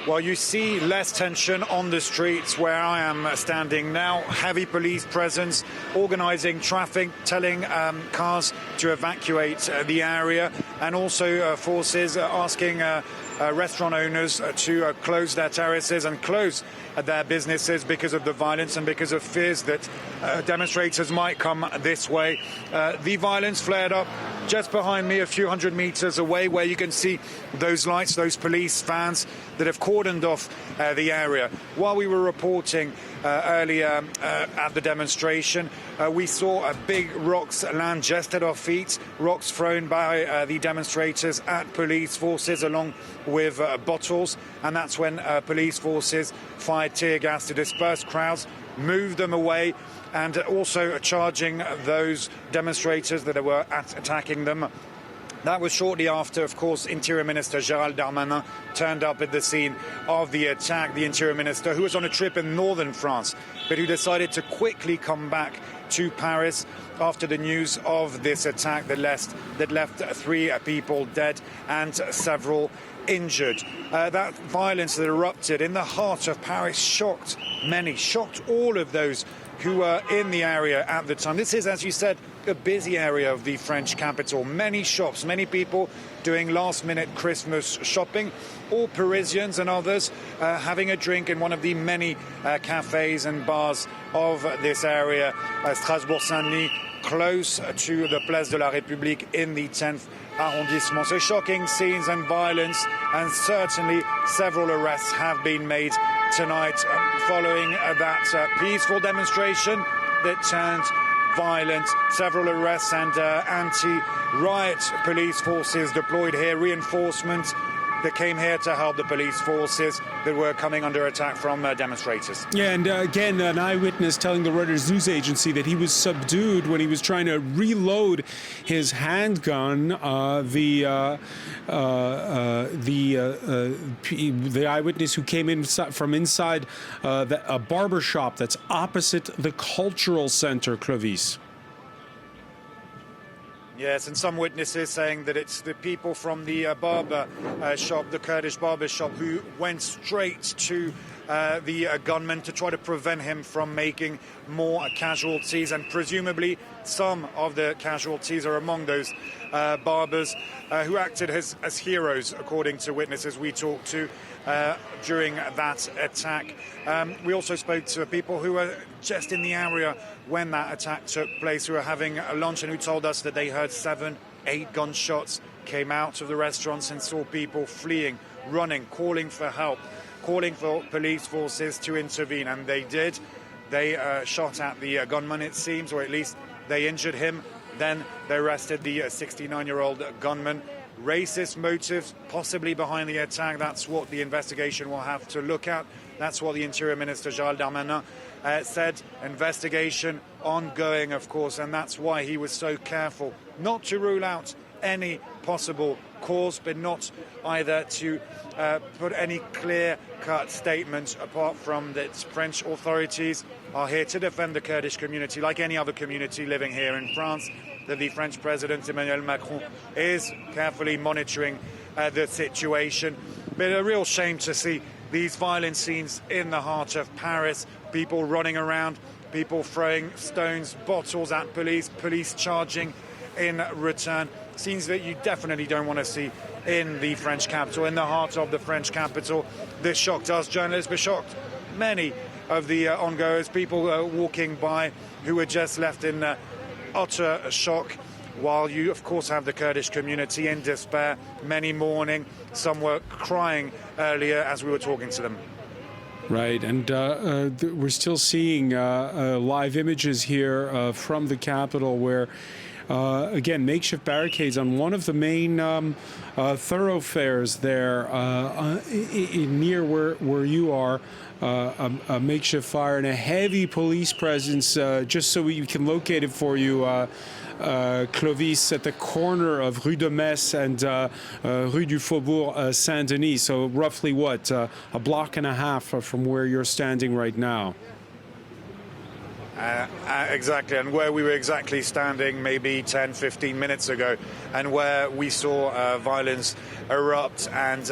Well, you see less tension on the streets where I am standing now. Heavy police presence, organising traffic, telling cars to evacuate the area, and also forces asking restaurant owners to close their terraces and close their businesses because of the violence and because of fears that demonstrators might come this way. The violence flared up just behind me, a few hundred meters away, where you can see those lights, those police vans that have cordoned off the area. While we were reporting earlier at the demonstration, we saw big rocks land just at our feet, rocks thrown by the demonstrators at police forces along with bottles, and that's when police forces fired tear gas to disperse crowds, move them away, and also charging those demonstrators that were attacking them. That was shortly after, of course, Interior Minister Gérald Darmanin turned up at the scene of the attack. The Interior Minister, who was on a trip in northern France, but who decided to quickly come back to Paris after the news of this attack that left 3 people dead and several injured. That violence that erupted in the heart of Paris shocked many, shocked all of those who were in the area at the time. This is, as you said, a busy area of the French capital. Many shops, many people doing last-minute Christmas shopping, all Parisians and others having a drink in one of the many cafes and bars of this area, Strasbourg-Saint-Denis, close to the Place de la République in the 10th arrondissement. So shocking scenes and violence, and certainly several arrests have been made tonight following that peaceful demonstration that turned violent. Several arrests and anti-riot police forces deployed here, reinforcements that came here to help the police forces that were coming under attack from demonstrators. Yeah, and again, an eyewitness telling the Reuters news agency that he was subdued when he was trying to reload his handgun. The eyewitness who came in from inside a barber shop that's opposite the cultural center, Clovis. Yes, and some witnesses saying that it's the people from the barber shop, the Kurdish barber shop, who went straight to the gunman to try to prevent him from making more casualties. And presumably some of the casualties are among those barbers who acted as heroes, according to witnesses we talked to during that attack. We also spoke to people who were just in the area when that attack took place, who were having a lunch, and who told us that they heard 7, 8 gunshots, came out of the restaurants and saw people fleeing, running, calling for help, calling for police forces to intervene. And they did. They shot at the gunman, it seems, or at least they injured him. Then they arrested the 69-year-old gunman. Racist motives possibly behind the attack. That's what the investigation will have to look at. That's what the Interior Minister Gérald Darmanin said. Investigation ongoing, of course, and that's why he was so careful not to rule out any possible cause, but not either to put any clear-cut statements apart from that French authorities are here to defend the Kurdish community like any other community living here in France, that the French President Emmanuel Macron is carefully monitoring the situation. But a real shame to see these violent scenes in the heart of Paris, people running around, people throwing stones, bottles at police, police charging in return. Scenes that you definitely don't want to see in the French capital, in the heart of the French capital. This shocked us journalists, but shocked many of the ongoers, people walking by who were just left in utter shock, while you, of course, have the Kurdish community in despair, many mourning. Some were crying earlier as we were talking to them. Right, and we're still seeing live images here from the capital where, again, makeshift barricades on one of the main thoroughfares there near where you are. A makeshift fire and a heavy police presence, just so we can locate it for you, Clovis, at the corner of Rue de Metz and Rue du Faubourg Saint-Denis. So roughly what, a block and a half from where you're standing right now? Exactly, and where we were exactly standing maybe 10, 15 minutes ago, and where we saw violence erupt, and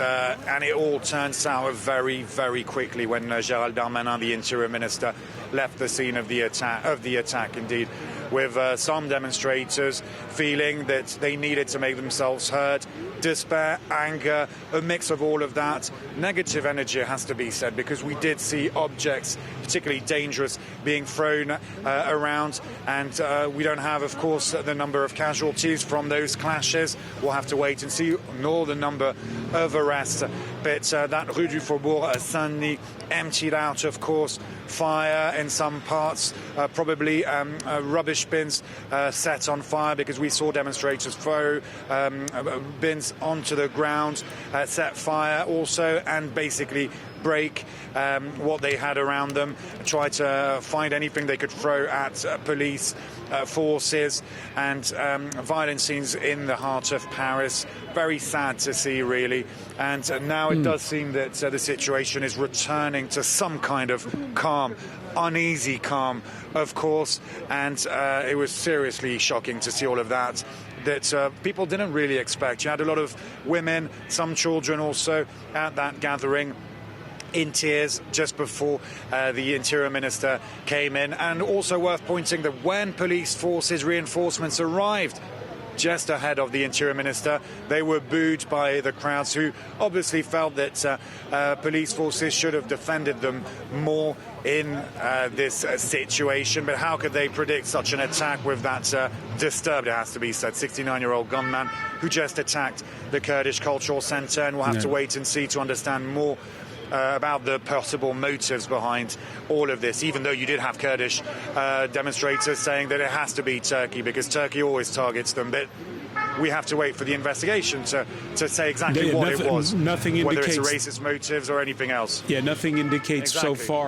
it all turned sour very, very quickly when Gérald Darmanin, the Interior Minister, left the scene of the attack, indeed, with some demonstrators feeling that they needed to make themselves heard. Despair, anger, a mix of all of that. Negative energy, has to be said, because we did see objects, particularly dangerous, being thrown around, and we don't have, of course, the number of casualties from those clashes. We'll have to wait and see, nor the number of arrests. But that Rue du Faubourg Saint-Denis emptied out, of course. Fire in some parts, probably rubbish bins set on fire, because we saw demonstrators throw bins onto the ground, set fire also, and basically break what they had around them, try to find anything they could throw at police forces, and violent scenes in the heart of Paris. Very sad to see, really. And now it does seem that the situation is returning to some kind of calm, uneasy calm, of course. And it was seriously shocking to see all of that people didn't really expect. You had a lot of women, some children also at that gathering, in tears just before the Interior Minister came in. And also worth pointing that when police forces reinforcements arrived just ahead of the Interior Minister, they were booed by the crowds, who obviously felt that police forces should have defended them more in this situation. But how could they predict such an attack with that disturbed, it has to be said, 69-year-old gunman who just attacked the Kurdish Cultural Centre? And we'll have to wait and see to understand more about the possible motives behind all of this, even though you did have Kurdish demonstrators saying that it has to be Turkey, because Turkey always targets them. But we have to wait for the investigation to say exactly what it was, nothing whether indicates, it's racist motives or anything else. Yeah, nothing indicates so far